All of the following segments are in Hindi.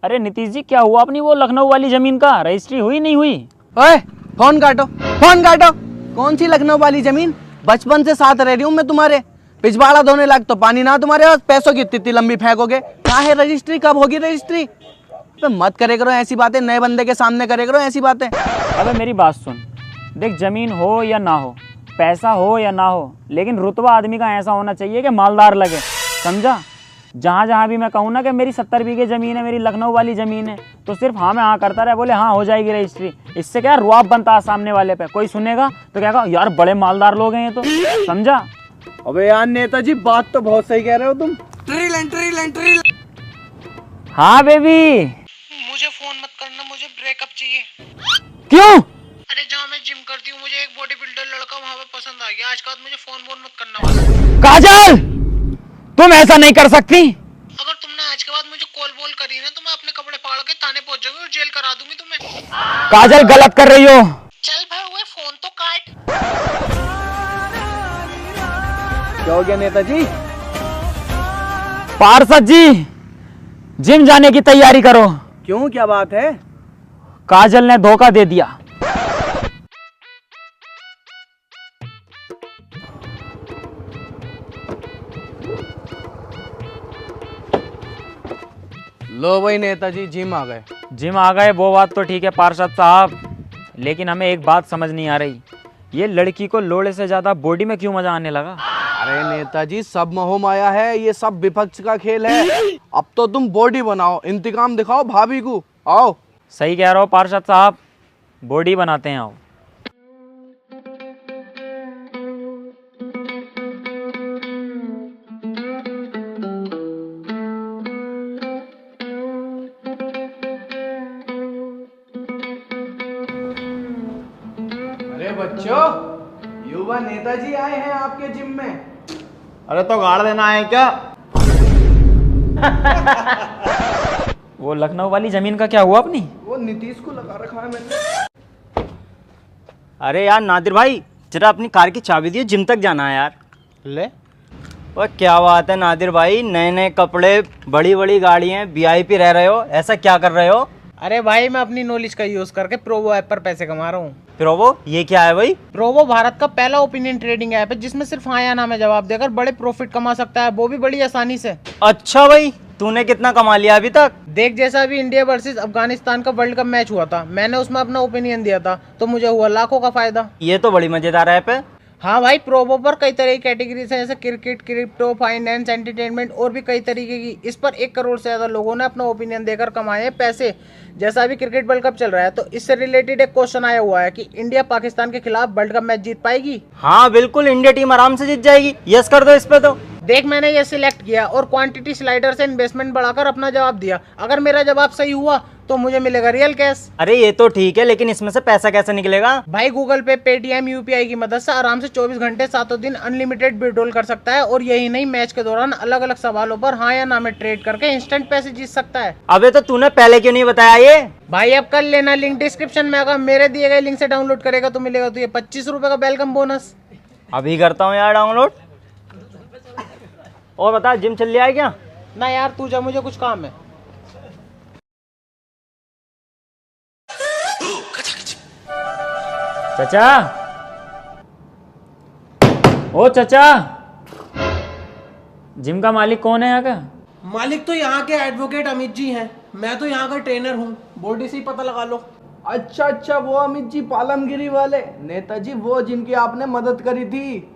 अरे नीतीश जी, क्या हुआ अपनी वो लखनऊ वाली जमीन का? रजिस्ट्री हुई नहीं हुई? ओए फोन काटो, फोन काटो। कौन सी लखनऊ वाली जमीन? बचपन से साथ रह रही हूँ मैं तुम्हारे। पिछवाड़ा धोने लायक तो पानी ना तुम्हारे पास, पैसों की इतनी लंबी फेंकोगे। कहाँ है रजिस्ट्री? कब होगी रजिस्ट्री? तो मत करे करो ऐसी बातें, नए बंदे के सामने करे करो ऐसी बातें। अबे मेरी बात सुन, देख जमीन हो या ना हो, पैसा हो या ना हो, लेकिन रुतबा आदमी का ऐसा होना चाहिए कि मालदार लगे, समझा? जहाँ जहाँ भी मैं कहूँ ना कि मेरी 70 बीघे ज़मीन है, मेरी लखनऊ वाली ज़मीन है, तो सिर्फ हाँ में हाँ करता रहे, बोले हाँ हो जाएगी रजिस्ट्री। इससे क्या रुआब बनता है सामने वाले पे, कोई सुनेगा तो क्या कहा यार बड़े मालदार लोग हैं ये तो, समझा? अबे यार नेताजी, बात तो बहुत सही कह रहे हो तुम। हाँ बेबी। मुझे फोन मत करना, मुझे ब्रेकअप चाहिए। क्यों? अरे जहाँ मैं जिम करती हूँ, मुझे एक बॉडी बिल्डर लड़का वहाँ पे पसंद आ गया। आज के बाद मुझे फोन मत करना बस। काजल, तुम ऐसा नहीं कर सकती। अगर तुमने आज के बाद मुझे कॉल बोल करी ना, तो मैं अपने कपड़े फाड़ के थाने पहुँच जाऊंगी और जेल करा दूंगी तुम्हें। काजल गलत कर रही हो। चल भाई हुए, फोन तो काट। क्या हो गया नेताजी? पार्षद जी, जिम जाने की तैयारी करो। क्यों, क्या बात है? काजल ने धोखा दे दिया। लो भाई नेताजी, जिम आ गए। जिम आ गए वो बात तो ठीक है पार्षद साहब, लेकिन हमें एक बात समझ नहीं आ रही, ये लड़की को लोड़े से ज्यादा बॉडी में क्यों मजा आने लगा? अरे नेताजी, सब मोह माया है, ये सब विपक्ष का खेल है। अब तो तुम बॉडी बनाओ, इंतकाम दिखाओ भाभी को। आओ। सही कह रहे हो पार्षद साहब, बॉडी बनाते हैं। आओ। अरे बच्चों, युवा नेताजी आए हैं आपके जिम में। अरे तो गाड़ देना है क्या? वो लखनऊ वाली जमीन का क्या हुआ अपनी? वो नीतीश को लगा रखा है मैंने। अरे यार नादिर भाई, जरा अपनी कार की चाबी दियो, जिम तक जाना है यार। ले। और क्या बात है नादिर भाई, नए नए कपड़े, बड़ी बड़ी गाड़ियाँ, वीआईपी रह रहे हो, ऐसा क्या कर रहे हो? अरे भाई, मैं अपनी नॉलेज का यूज करके प्रोवो ऐप पर पैसे कमा रहा हूँ। प्रोवो, ये क्या है भाई? प्रोवो भारत का पहला ओपिनियन ट्रेडिंग ऐप है, जिसमें सिर्फ हाँ या ना में जवाब देकर बड़े प्रॉफिट कमा सकता है, वो भी बड़ी आसानी से। अच्छा भाई, तूने कितना कमा लिया अभी तक? देख, जैसा अभी इंडिया वर्सेस अफगानिस्तान का वर्ल्ड कप मैच हुआ था, मैंने उसमें अपना ओपिनियन दिया था, तो मुझे हुआ लाखों का फायदा। ये तो बड़ी मजेदार ऐप है। हाँ भाई, प्रोवो पर कई तरह की कैटेगरीज है, जैसे क्रिकेट, क्रिप्टो, फाइनेंस, एंटरटेनमेंट और भी कई तरीके की। इस पर 1 करोड़ से ज्यादा लोगों ने अपना ओपिनियन देकर कमाए पैसे। जैसा अभी क्रिकेट वर्ल्ड कप चल रहा है, तो इससे रिलेटेड एक क्वेश्चन आया हुआ है कि इंडिया पाकिस्तान के खिलाफ वर्ल्ड कप मैच जीत पाएगी? हाँ बिल्कुल, इंडिया टीम आराम से जीत जाएगी। यस कर दो इस पे तो। देख, मैंने ये सिलेक्ट किया और क्वांटिटी स्लाइडर से इन्वेस्टमेंट बढ़ाकर अपना जवाब दिया। अगर मेरा जवाब सही हुआ तो मुझे मिलेगा रियल कैश। अरे ये तो ठीक है, लेकिन इसमें से पैसा कैसे निकलेगा? भाई, गूगल पे, पेटीएम, यूपीआई की मदद से आराम से 24 घंटे 7 दिन अनलिमिटेड विड्रॉल कर सकता है। और यही नहीं, मैच के दौरान अलग अलग सवालों पर हाँ या ना में ट्रेड करके इंस्टेंट पैसे जीत सकता है। अबे तो तूने पहले क्यों नहीं बताया ये? भाई अब कर लेना, लिंक डिस्क्रिप्शन में। अगर मेरे दिए गए लिंक से डाउनलोड करेगा तो मिलेगा तुझे 25 रुपए का वेलकम बोनस। अभी करता हूँ यार डाउनलोड। और बता, जिम चल लिया है क्या? ना यार, तू जा, मुझे कुछ काम है। चाचा, ओ चाचा, जिम का मालिक कौन है यहाँ का? मालिक तो यहाँ के एडवोकेट अमित जी हैं। मैं तो यहाँ का ट्रेनर हूँ, बॉडी से ही पता लगा लो। अच्छा अच्छा, वो अमित जी पालमगिरी वाले नेताजी, वो जिनकी आपने मदद करी थी।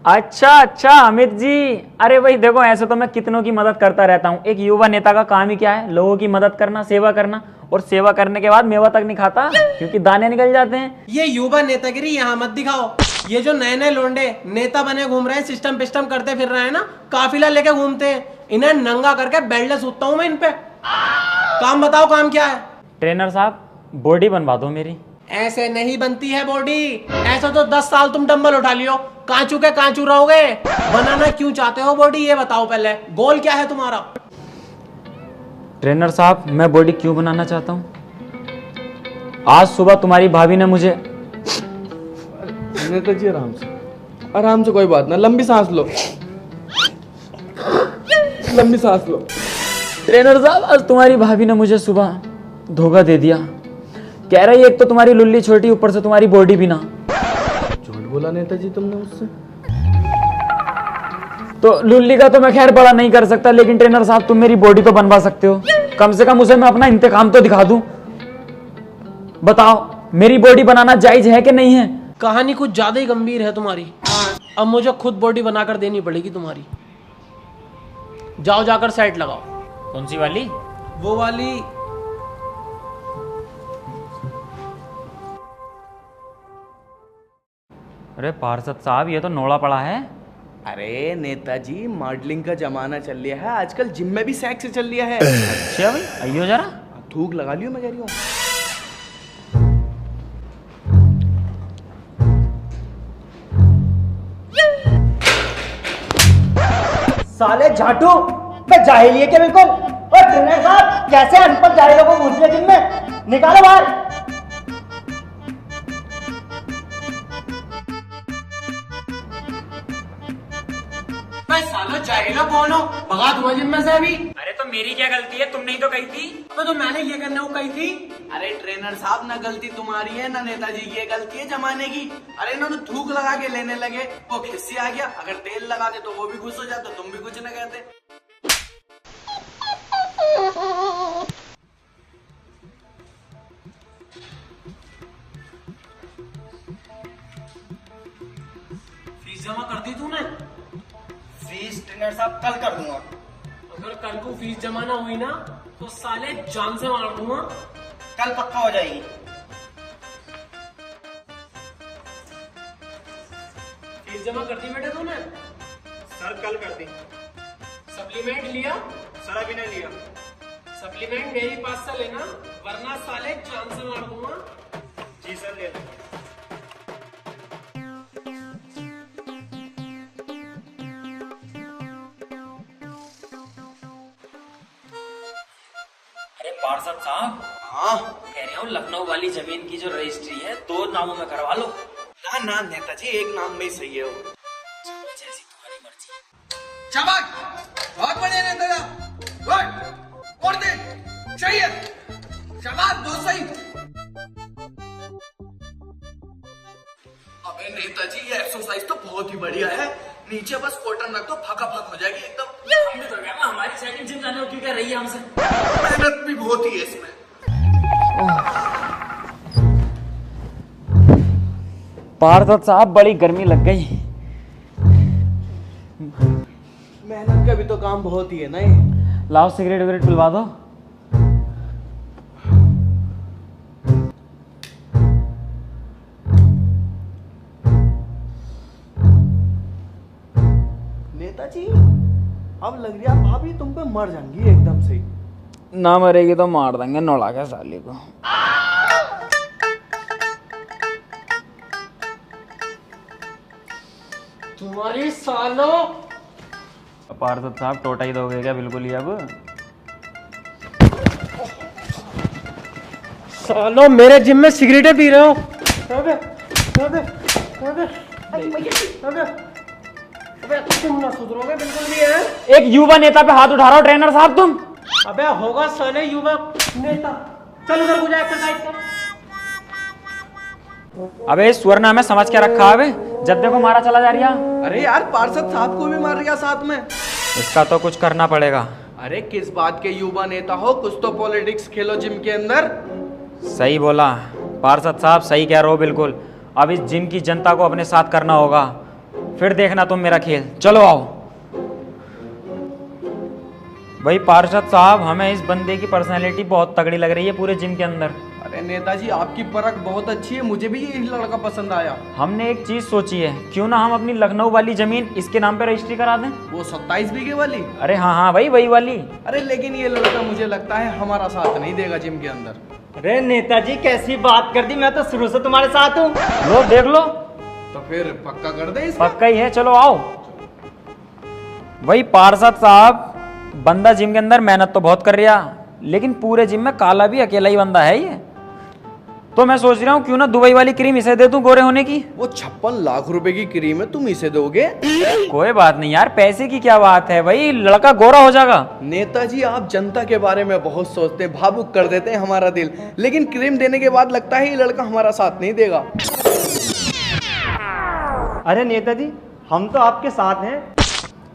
अच्छा अच्छा अमित जी, अरे भाई देखो, ऐसे तो मैं कितनों की मदद करता रहता हूँ। एक युवा नेता का काम ही क्या है? लोगों की मदद करना, सेवा करना। और सेवा करने के बाद मेवा तक नहीं खाता, क्योंकि दाने निकल जाते हैं। ये युवा नेतागिरी यहाँ मत दिखाओ। ये जो नए नए लोंडे नेता बने घूम रहे हैं, सिस्टम पिस्टम करते फिर रहे हैं ना, काफिला लेके घूमते हैं, इन्हें नंगा करके बेल्ट ले सूतता हूँ मैं इन पे। काम बताओ, काम क्या है? ट्रेनर साहब, बॉडी बनवा दो मेरी। ऐसे नहीं बनती है बॉडी। ऐसा तो 10 साल तुम डंबल उठा लियो, कांचू के कांचू रहोगे। बनाना क्यों चाहते हो बॉडी, ये बताओ पहले। गोल क्या है तुम्हारा? ट्रेनर साहब, मैं बॉडी क्यों बनाना चाहता हूँ? आज सुबह तुम्हारी भाभी ने मुझे। नेताजी आराम से, कोई बात ना, लंबी सांस लो, लंबी सांस लो। ट्रेनर साहब आज तुम्हारी भाभी ने मुझे सुबह धोखा दे दिया। कह रही एक तो तुम्हारी लुल्ली छोटी, ऊपर से तुम्हारी बॉडी भी ना। झूठ बोला नेताजी तुमने मुझसे। तो लुल्ली का तो मैं खैर बड़ा नहीं कर सकता, लेकिन ट्रेनर साहब तुम मेरी बॉडी तो बनवा सकते हो। कम से कम उसे मैं अपना इंतकाम तो दिखा दूं। बताओ मेरी बॉडी बनाना जायज है कि नहीं है? कहानी कुछ ज्यादा ही गंभीर है तुम्हारी। अब मुझे खुद बॉडी बनाकर देनी पड़ेगी तुम्हारी। जाओ जाकर सेट लगाओ। कौन सी वाली? वो वाली। अरे पार्षद साहब ये तो नोड़ा पड़ा है। अरे नेताजी मॉडलिंग का जमाना चल लिया है आजकल, जिम में भी सेक्स चल लिया है। अच्छा भाई आइयो जरा। थूक लगा लियो मैं कह रही हूँ। साले झाटू मैं जाहिल है क्या बिल्कुल। और ट्रेनर साहब कैसे अनपढ़ जाहिलों को घुस लिया जिम में, निकालो बाहर। भाई सालो जाहिलो कौन हो? भगा दूंगा जिम में से अभी। अरे तो मेरी क्या गलती है? तुमने ही तो कही थी। तो मैंने ये करने को कही थी। अरे ट्रेनर साहब ना गलती तुम्हारी है ना नेताजी की, ये गलती है जमाने की। अरे इन्होंने थूक लगा के लेने लगे, वो खिस्सी आ गया। अगर तेल लगा दे तो वो भी खुश हो जाते, तुम भी कुछ न कहते। फीस जमा कर दी तूने? फीस ट्रेनर साहब कल कर दूंगा। अगर कल को फीस जमा ना हुई ना तो साले जान से मार दूंगा। कल पक्का हो जाएगी। फीस जमा कर दी बेटे तूने? सर कल कर दी। सप्लीमेंट लिया? सर अभी नहीं लिया। सप्लीमेंट मेरी पास से लेना, वरना साले जान से मार दूंगा। जी सर ले लो। अरे पार्षद साहब हाँ कह रहे हो लखनऊ वाली जमीन की जो रजिस्ट्री है 2 नामों में करवा लो। ना ना नेताजी एक नाम में ही सही है वो। जैसी तुम्हारी मर्जी। शाबाश, बहुत बढ़िया नेता। गुड, और दे चाहिए। शाबाश, बहुत सही। अबे नेताजी ये एक्सरसाइज तो बहुत ही बढ़िया है। नीचे बस कॉटन रख दो, फका फक हो जाएगी एकदम। हम भी तो क्या ना हमारी सेकंड जिम जाने को क्यों कह रही है हमसे? मेहनत भी बहुत ही है इसमें। पार्षद साहब बड़ी गर्मी लग गई। मेहनत का भी तो काम बहुत ही है ना ये। लाओ सिगरेट विगरेट पिलवा दो। नेताजी अब लग रहा भाभी तुम पे मर जाएंगी एकदम से। ना मरेगी तो मार देंगे नौड़ा के साली को। तुम्हारी सालो। पार्षद साहब टोटा ही दोगे क्या बिल्कुल ही अब? सालो मेरे जिम में सिगरेटें पी रहे हो? अबे अबे अबे अबे अबे तुम ना सुधरोगे बिल्कुल भी है। एक युवा नेता पे हाथ उठा रहा हो ट्रेनर साहब तुम। अबे होगा साले युवक नेता। चल उधर को जा एक्सरसाइज कर। अबे स्वर्ण हमें समझ के रखा है जब देखो मारा चला जा रहा। अरे यार पार्षद साहब को भी मार रहा साथ में। इसका तो कुछ करना पड़ेगा। अरे किस बात के युवा नेता हो, कुछ तो पॉलिटिक्स खेलो जिम के अंदर। सही बोला पार्षद साहब, सही कह रहे हो बिल्कुल। अब इस जिम की जनता को अपने साथ करना होगा, फिर देखना तुम मेरा खेल। चलो आओ। भाई पार्षद साहब हमें इस बंदे की पर्सनैलिटी बहुत तगड़ी लग रही है पूरे जिम के अंदर। अरे नेताजी आपकी परख बहुत अच्छी है, मुझे भी यही लड़का पसंद आया। हमने एक चीज सोची है, क्यों ना हम अपनी लखनऊ वाली जमीन इसके नाम पे रजिस्ट्री करा दें। वो 27 बीघे वाली। अरे हाँ हाँ भाई वही वाली। अरे लेकिन ये लड़का मुझे लगता है हमारा साथ नहीं देगा जिम के अंदर। अरे नेताजी कैसी बात कर दी, मैं तो शुरू से तुम्हारे साथ हूँ। लो देख लो। तो फिर पक्का कर दे इसका। पक्का ही है, चलो आओ। वही पार्षद साहब बंदा जिम के अंदर मेहनत तो बहुत कर रहा, लेकिन पूरे जिम में काला भी अकेला ही बंदा है ये। तो मैं सोच रहा हूँ क्यों ना दुबई वाली क्रीम इसे दे दूं गोरे होने की। वो 56 लाख रुपए की क्रीम है, तुम इसे दोगे? कोई बात नहीं यार, पैसे की क्या बात है भाई, लड़का गोरा हो जाएगा। नेताजी आप जनता के बारे में बहुत सोचते हैं, भावुक कर देते हैं हमारा दिल, लेकिन क्रीम देने के बाद लगता है ये लड़का हमारा साथ नहीं देगा। अरे नेताजी, हम तो आपके साथ हैं।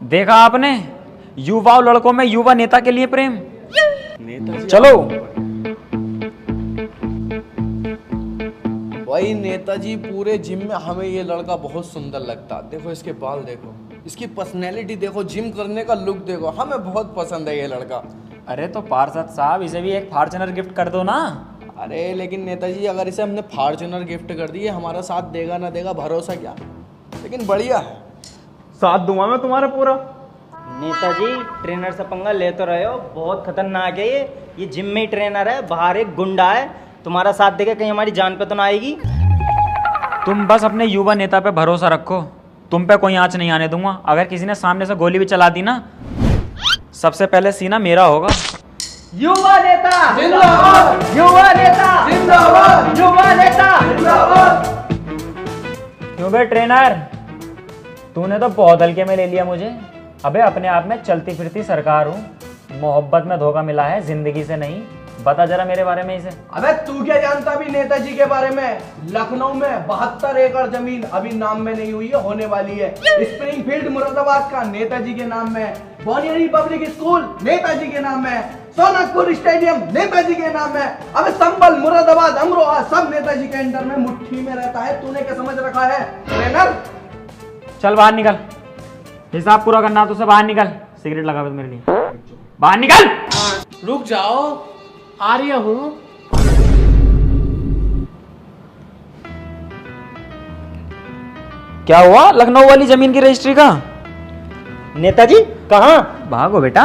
देखा आपने, युवा लड़कों में युवा नेता के लिए प्रेम। नेताजी चलो। भाई नेताजी पूरे जिम में हमें ये लड़का बहुत सुंदर लगता। देखो इसके बाल देखो, इसकी पर्सनैलिटी देखो, जिम करने का लुक देखो, हमें बहुत पसंद है ये लड़का। अरे तो पार्षद साहब इसे भी एक फॉर्च्यूनर गिफ्ट कर दो ना। अरे लेकिन नेताजी अगर इसे हमने फॉर्च्यूनर गिफ्ट कर दी, हमारा साथ देगा ना देगा भरोसा क्या, लेकिन बढ़िया है। साथ दूंगा मैं तुम्हारा पूरा। नेताजी ट्रेनर से पंगा ले तो रहे हो, बहुत खतरनाक है ये जिम में ही ट्रेनर है, बाहर एक गुंडा है, तुम्हारा साथ देगा कहीं हमारी जान पे तो ना आएगी। तुम बस अपने युवा नेता पे भरोसा रखो, तुम पे कोई आंच नहीं आने दूंगा। अगर किसी ने सामने से गोली भी चला दी ना, सबसे पहले सीना मेरा होगा। युवा नेता जिंदाबाद, युवा नेता जिंदाबाद, युवा नेता जिंदाबाद। क्यों बे ट्रेनर, तूने तो बहुत हल्के में ले लिया मुझे। अबे अपने आप में चलती फिरती सरकार हूँ, मोहब्बत में धोखा मिला है, जिंदगी से नहीं। बता जरा मेरे बारे में इसे। अबे तू क्या जानता भी नेताजी के बारे में? लखनऊ में 72 एकड़ जमीन अभी नाम में नहीं हुई है, होने वाली है। स्प्रिंगफील्ड मुरादाबाद का नेताजी के नाम में, बोनियरी पब्लिक स्कूल नेताजी के नाम में, सोनापुर स्टेडियम नेताजी के नाम में, अब संबल मुरादाबाद अमरोहा सब नेताजी के अंडर में मुट्ठी में रहता है। तूने क्या समझ रखा है ट्रेनर? चल बाहर निकल, हिसाब पूरा करना तो से बाहर निकल। सिगरेट लगा मेरे लिए, बाहर निकल। रुक जाओ, आ रही हूँ। क्या हुआ लखनऊ वाली जमीन की रजिस्ट्री का? नेताजी कहाँ? भागो बेटा।